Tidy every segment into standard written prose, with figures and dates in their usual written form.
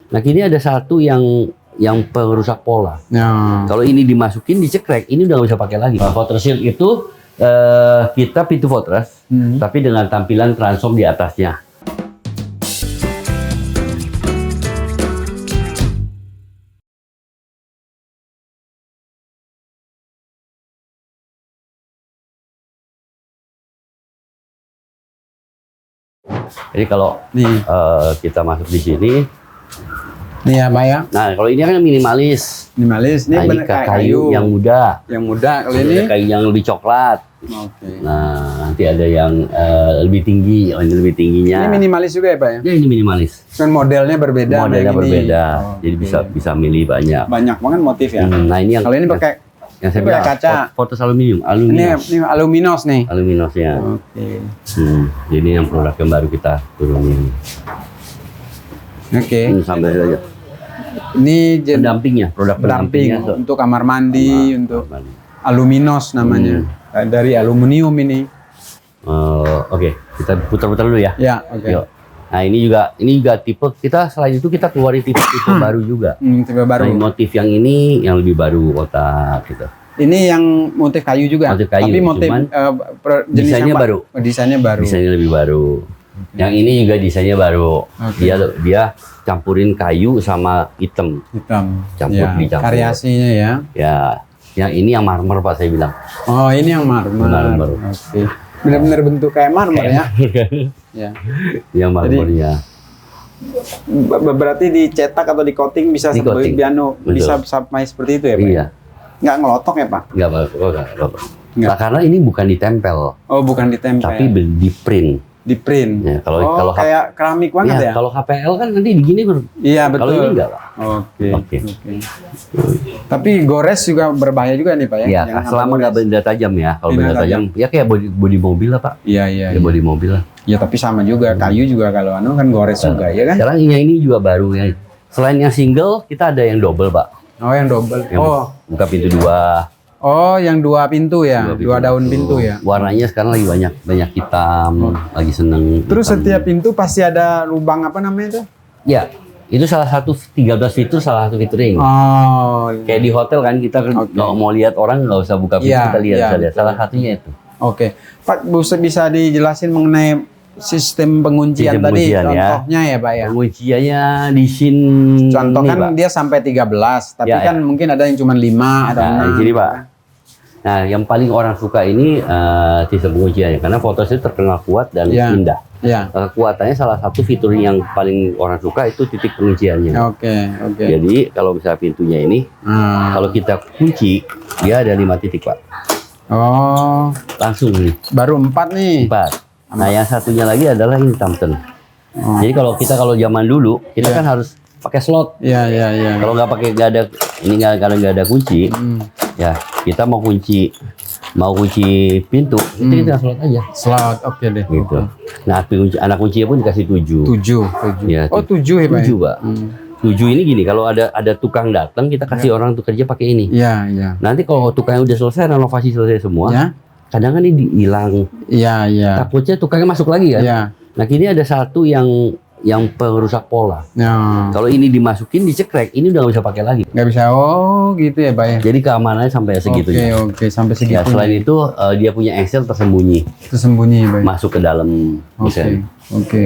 Nah, kini ada satu yang perusak pola. Ya. Kalau ini dimasukin dicekrek, ini udah nggak bisa pakai lagi. Fortress Shield itu kita pintu fortress, tapi dengan tampilan transom di atasnya. Jadi kalau kita masuk di sini, nih ya Pak ya. nah kalau ini kan minimalis. Minimalis, ini Nah, ini bener kayu yang muda. Yang muda, kalau Ada ini. kayu yang lebih coklat. Oke. Nah, nanti ada yang lebih tinggi. Oh, ini lebih tingginya. Ini minimalis juga ya Pak ya? Ya, ini minimalis. Kan modelnya berbeda. Modelnya sama yang ini. berbeda. Oke. Jadi bisa milih banyak. Banyak banget motif ya. Nah, ini yang Kalau ini pakai yang saya pakai bilang kaca. Fortress aluminium, Ini aluminos nih. aluminosnya. Oke. Jadi yang produk yang baru kita turunin. Oke. Ini sampai saja. Ini Pendampingnya, produk pendamping pendampingnya. untuk kamar mandi, untuk Mandi. aluminos namanya. Dari aluminium ini. Oke, kita putar-putar dulu ya. Ya, oke. Yuk. Nah, ini juga tipe kita, selain itu kita keluarin tipe-tipe baru juga. Tipe baru. Nah, motif yang ini yang lebih baru kotak gitu. Ini yang motif kayu juga. Motif kayu, Tapi motif cuman jenis desainnya yang baru. Desainnya baru. Desainnya lebih baru. Yang ini juga desainnya baru. Oke. Dia campurin kayu sama hitam. Hitam. Dicampur. Variasinya ya. Ya, yang ini yang marmer Pak saya bilang. Oh, ini yang marmer. Marmer. Oke. Benar-benar bentuk kayak marmer ya. Ya. Yang marmernya. Berarti dicetak atau di coating bisa Di coating. bisa sampai seperti itu ya, Pak? Iya. Nggak ngelotok ya, Pak? Nggak apa-apa. Nggak. Nah, karena ini bukan ditempel, Oh, bukan ditempel. tapi di print. di print. Ya, kalau kayak keramik banget ya? Kalau HPL kan nanti begini Iya, betul. Kalau ini enggak, Pak. Oke. Oke. Tapi gores juga berbahaya juga nih, Pak ya? Ya, Jangan selama sampai nggak gores. benda tajam ya. Kalau Benda benda tajam, ya kayak bodi mobil lah Pak. Iya, iya. Ya, bodi mobil lah. Ya, tapi sama juga. Kayu juga kalau anu kan gores juga, ya kan? Sekarang yang ini juga baru ya. Selain yang single, kita ada yang double Pak. Oh, yang double. Yang buka pintu dua. Oh, yang dua pintu ya? Dua daun pintu ya? Warnanya sekarang lagi banyak hitam, lagi seneng. Terus hitam. setiap pintu pasti ada lubang apa namanya itu? Ya, itu salah satu 13 fitur, salah satu fituring. Oh, Kayak di hotel kan kita kalau mau lihat orang nggak usah buka pintu, Iya, kita lihat, iya, bisa lihat. betul. Salah satunya itu. oke. Pak, bisa dijelasin mengenai sistem penguncian Sistem tadi, penguncian, ya. contohnya ya, Pak ya? Pengunciannya di sini. Contoh kan Pak. dia sampai 13, tapi Ya, kan mungkin ada yang cuma 5 atau 6. Nah, di sini Pak. Nah, yang paling orang suka ini sistem pengunciannya karena Fortress itu terkenal kuat dan Ya. indah. Ya. Kekuatannya salah satu fitur yang paling orang suka itu titik pengunciannya. Oke, oke. Jadi kalau misalnya pintunya ini, Nah. kalau kita kunci dia ada 5 titik Pak. Oh, Langsung nih baru 4 nih. 4. Nah, yang satunya lagi adalah ini Thompson. Oh. Jadi kalau zaman dulu kita Iya. kan harus pakai slot. Iya, iya, iya. Kalau nggak pakai nggak ada ini kalau nggak ada kunci, ya kita mau kunci pintu itu kita slot aja. Slot, oke deh. Gitu. Nah, anak kuncinya pun dikasih 7. 7. Ya, Oh, 7 ya, Pak? 7, Pak. 7 ini gini, kalau ada tukang datang kita kasih orang untuk kerja pakai ini. Iya, iya. Nanti kalau tukangnya udah selesai, renovasi selesai semua, Ya? kadang kan ini hilang. Iya, iya. Takutnya tukangnya masuk lagi kan. Iya. Nah, kini ada satu yang perusak pola. Ya. Kalau ini dimasukin dicekrek, ini udah nggak bisa pakai lagi. Nggak bisa. Oh, gitu ya, Pak ya? Jadi keamanannya sampai segitunya. Oke, sampai Ya, segitu. selain itu dia punya engsel tersembunyi Tersembunyi, Pak. masuk ke dalam Oke, desain. oke.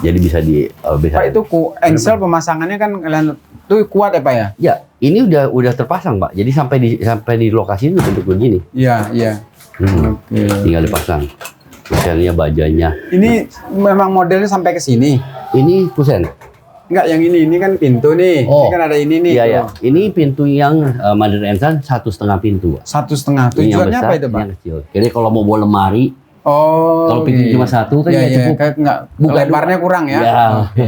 Jadi bisa bisa. Pak, itu engsel pemasangannya kan kalian tuh kuat ya, Pak ya? Ya, ini udah terpasang, Pak. Jadi sampai di lokasi itu bentuk begini. Iya, iya. Oke. Tinggal dipasang. Kusennya, bajanya. Ini memang modelnya sampai ke sini. Ini kusen. Enggak, yang ini kan pintu nih. Oh. Ini kan ada ini nih. Iya, ya. tuh. Ini pintu yang Mother Ensan 1,5 pintu, Pak. 1,5. Ini yang Tujuannya besar, apa itu, Pak? yang kecil. Jadi kalau mau bawa lemari, Oh. kalau pintu iya. cuma satu kan Iya, nggak iya. cukup. Kayak nggak, Buka lebarnya kurang ya. Ya. Oke.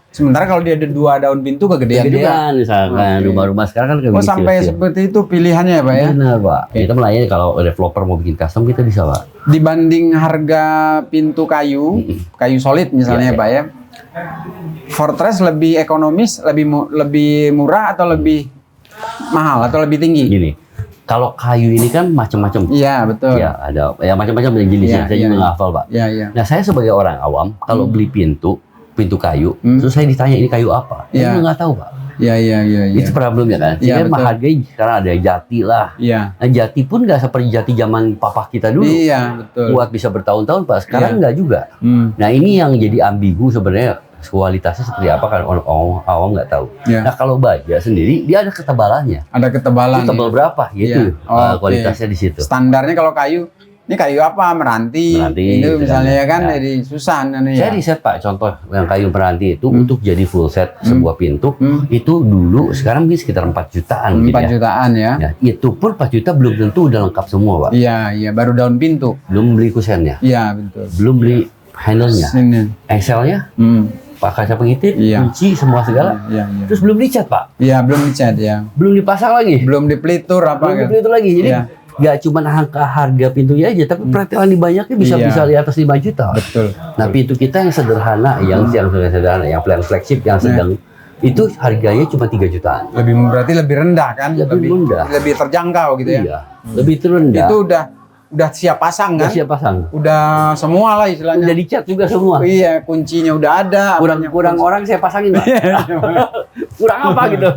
Sementara kalau dia ada 2 daun pintu kegedean juga. Kegedean misalkan Oke. rumah-rumah sekarang kan Oh, sampai seperti itu pilihannya ya, Pak ya? Benar, Pak. Kita melayani kalau developer mau bikin custom kita bisa, Pak. Dibanding harga pintu kayu, kayu solid misalnya Iya, Pak ya, Fortress lebih ekonomis, lebih murah atau lebih mahal atau lebih tinggi? Gini, kalau kayu ini kan macam-macam. Iya, betul. Ya, ada macam-macam jenisnya. Iya, Saya iya. juga nggak hafal, Pak. Iya, iya. Nah, saya sebagai orang awam, kalau beli pintu, pintu kayu. Terus saya ditanya ini kayu apa? Saya nggak tahu Pak. Iya. Itu problemnya kan. Iya, Jadi menghargai sekarang ada jati lah. Iya. Nah, jati pun nggak seperti jati zaman papa kita dulu. Iya, betul. Kuat bisa bertahun-tahun Pak. Sekarang nggak juga. Nah ini yang jadi ambigu sebenarnya. Kualitasnya seperti apa kan orang awam nggak tahu. Iya. Nah kalau baja sendiri dia ada ketebalannya. Ada ketebalan. Itu tebal berapa gitu. Iya. Kualitasnya di situ. Standarnya kalau kayu, ini kayu apa? Meranti. Itu misalnya ya kan jadi susah. Saya riset Pak, contoh yang kayu meranti itu untuk jadi full set sebuah pintu itu dulu sekarang mungkin sekitar 4 jutaan. 4 jutaan ya. Ya, itu pun 4 juta belum tentu udah lengkap semua Pak. Iya, baru daun pintu. Belum beli kusennya. Iya, betul. Belum beli handle-nya. Engselnya. Pak kaca pengitip, kunci semua segala. Iya. Terus belum dicat Pak. Iya, belum dicat ya. Belum dipasang lagi. Belum dipelitur apa Belum dipelitur lagi. Jadi nggak cuma angka harga pintunya aja, tapi perhatian di banyaknya bisa di atas 5 juta. Betul. Nah pintu kita yang sederhana, yang sederhana, yang plan flagship, yang sedang itu harganya cuma 3 jutaan. Berarti lebih rendah kan? Lebih rendah. Lebih terjangkau gitu ya. Iya. Lebih rendah. Itu udah siap pasang kan? Udah siap pasang. Udah semua lah istilahnya. Udah dicat juga semua. Iya, kuncinya udah ada. Kurang orang saya pasangin Pak. Kurang apa gitu.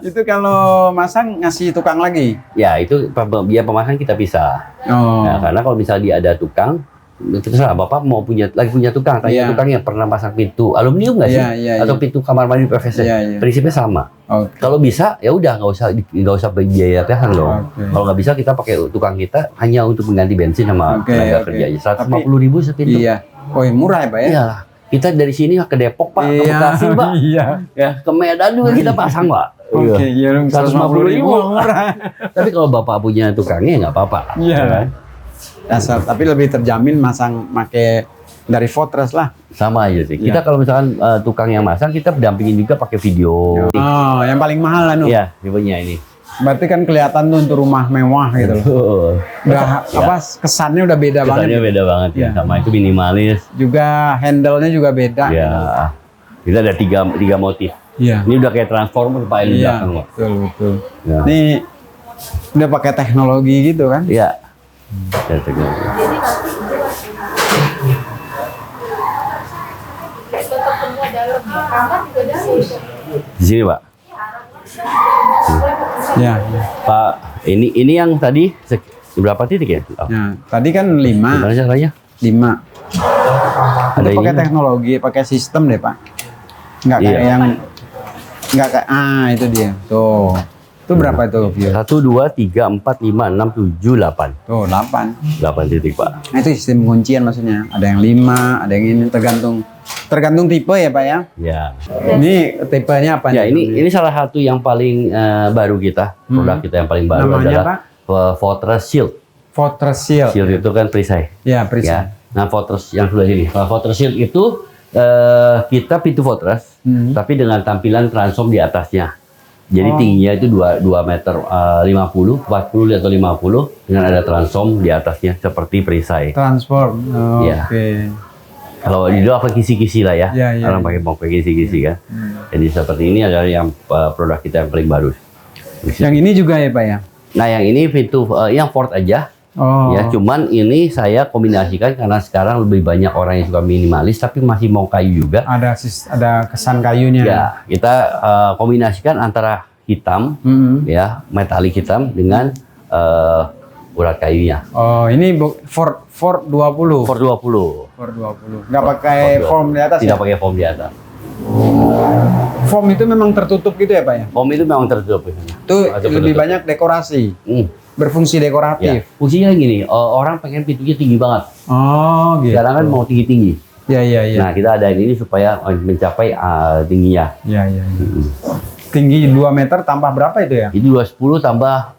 Itu kalau masang ngasih tukang lagi? Ya itu biaya pemasang kita pisah. Nah, karena kalau misalnya dia ada tukang, terserah Bapak mau punya tukang, tanya tukangnya pernah pasang pintu aluminium nggak sih? Atau pintu kamar mandi PVC? Prinsipnya sama. Kalau bisa ya udah nggak usah biaya pecahan loh. Kalau nggak bisa kita pakai tukang kita hanya untuk mengganti bensin sama tenaga kerja aja. 150.000 sepintu. Iya. Oh murah ya Pak ya? Iya. Kita dari sini ke Depok Pak, ke Bekasi Pak. Ya ke Medan juga kita pasang Pak. Oke, 150.000 murah. Tapi kalau Bapak punya tukangnya nggak apa-apa. Iya. Tapi lebih terjamin make dari Fortress lah. Sama aja sih. Kita kalau misalkan tukang yang masang, kita dampingin juga pakai video. Oh, yang paling mahal lah Iya, tipenya ini. Berarti kan kelihatan tuh untuk rumah mewah gitu loh. Udah kesannya udah beda banget. Kesannya beda banget ya. Sama itu minimalis. Juga handle-nya juga beda. Iya. Kita ada tiga motif. Iya. Ini udah kayak transformer Pak ini belakang Pak. Betul. Ya. Ini udah pakai teknologi gitu kan? Iya. Teknologi. Di sini Pak. Ya. Pak, ini yang tadi berapa titik ya? Ya, tadi kan 5. Gimana caranya? 5. Ada pakai teknologi, pakai sistem deh Pak. Nggak kayak yang itu dia. Tuh. Itu berapa itu view? 1, 2, 3, 4, 5, 6, 7, 8. Tuh 8. 8 titik Pak. Nah, itu sistem kuncian maksudnya. Ada yang 5, ada yang ini tergantung tipe ya Pak ya. Ya. Ini tipenya apa? Ya ini salah satu yang paling baru kita, produk kita yang paling baru. Namanya adalah Fortress Shield. Fortress Shield. Shield itu kan perisai. Ya, perisai. Ya. Nah Fortress yang sebelah sini. Fortress Shield itu kita pintu Fortress, tapi dengan tampilan transom di atasnya. Jadi tingginya itu 2 meter 50, 40 atau 50 dengan ada transom di atasnya seperti perisai. Transform. Ya. Oke. Kalau di dulu pakai kisi-kisi lah ya. Orang pakai kisi-kisi kan. Jadi seperti ini adalah yang produk kita yang paling baru. Yang ini juga ya Pak ya? Nah yang ini pintu yang Ford aja. Ya, cuman ini saya kombinasikan karena sekarang lebih banyak orang yang suka minimalis tapi masih mau kayu juga. Ada kesan kayunya. Ya, kita kombinasikan antara hitam, ya, metalik hitam dengan urat kayunya. Oh, ini Ford 20. Ford 20. Ford 20. Nggak pakai foam di atas? Tidak ya? pakai foam di atas. Foam itu memang tertutup gitu ya Pak ya? Foam itu memang tertutup. Itu lebih banyak dekorasi. Berfungsi dekoratif. Ya, fungsinya gini, orang pengen pintunya tinggi banget. Oh, gitu. Sekarang kan mau tinggi-tinggi. Iya. Nah, kita ada ini supaya mencapai tingginya. Iya. Tinggi 2 meter tambah berapa itu ya? Itu 210 tambah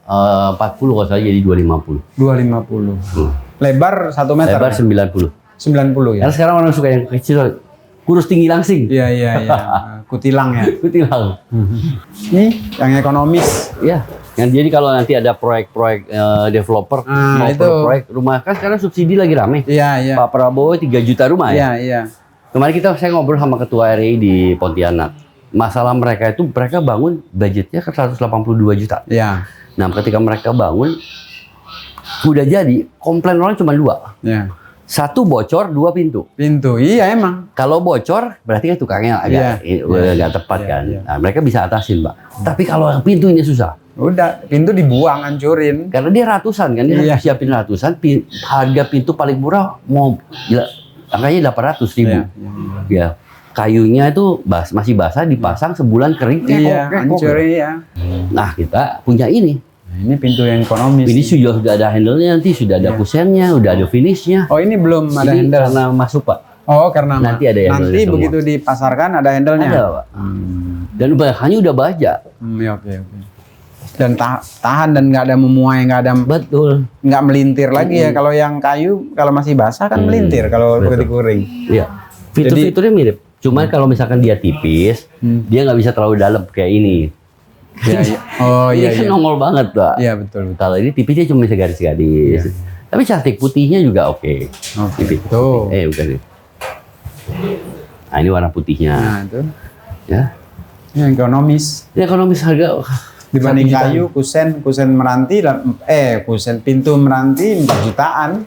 40 kalau saya jadi 250. 250. Lebar 1 meter. Lebar 90. 90 ya. Karena sekarang orang suka yang kecil, kurus tinggi langsing. Iya. Kutilang ya. Kutilang. Ini yang ekonomis. Ya. Yang jadi kalau nanti ada proyek-proyek developer mau itu. proyek rumah kan sekarang subsidi lagi rame. Iya. Pak Prabowo 3 juta rumah ya. Iya. Kemarin saya ngobrol sama ketua RI di Pontianak. Masalah mereka bangun budgetnya kan 182 juta. Iya. Nah, ketika mereka bangun udah jadi, komplain orang cuma 2. Iya. Satu bocor, 2 pintu. Pintu, iya emang. Kalau bocor, berarti kan tukangnya agak tepat kan. Nah, mereka bisa atasin, Pak. Tapi kalau yang pintu ini susah. Udah, pintu dibuang, hancurin. Karena dia ratusan kan, dia harus siapin ratusan. Harga pintu paling murah mau angkanya 800.000. Ya. Kayunya itu masih basah, dipasang sebulan kering. Hancur ya. Nah, kita punya ini. Ini pintu yang ekonomis. Ini sudah ada handle-nya nanti, sudah ada kusennya, udah ada finish-nya. Oh, ini belum ada ini handle karena masuk, Pak. Oh, karena nanti ada handle. Nanti begitu dipasarkan ada handle-nya. Ada, Pak. Dan bahannya udah baja. Ya, oke. Dan tahan dan nggak ada memuai, nggak ada. Betul. Nggak melintir lagi ya. Kalau yang kayu, kalau masih basah kan melintir kalau begitu kering. Iya. Fitur-fiturnya mirip. Cuman kalau misalkan dia tipis, dia nggak bisa terlalu dalam kayak ini. Ini kan nongol banget, Pak. Iya, betul. Kalau ini tipisnya cuma segaris-garis. Tapi cantik, putihnya juga oke. Tipis. Tuh. Bukan. Nah, ini warna putihnya. Nah, itu. Ya. Ini ekonomis. Ini ekonomis harga dibanding kayu, kusen meranti, kusen pintu meranti 4 jutaan.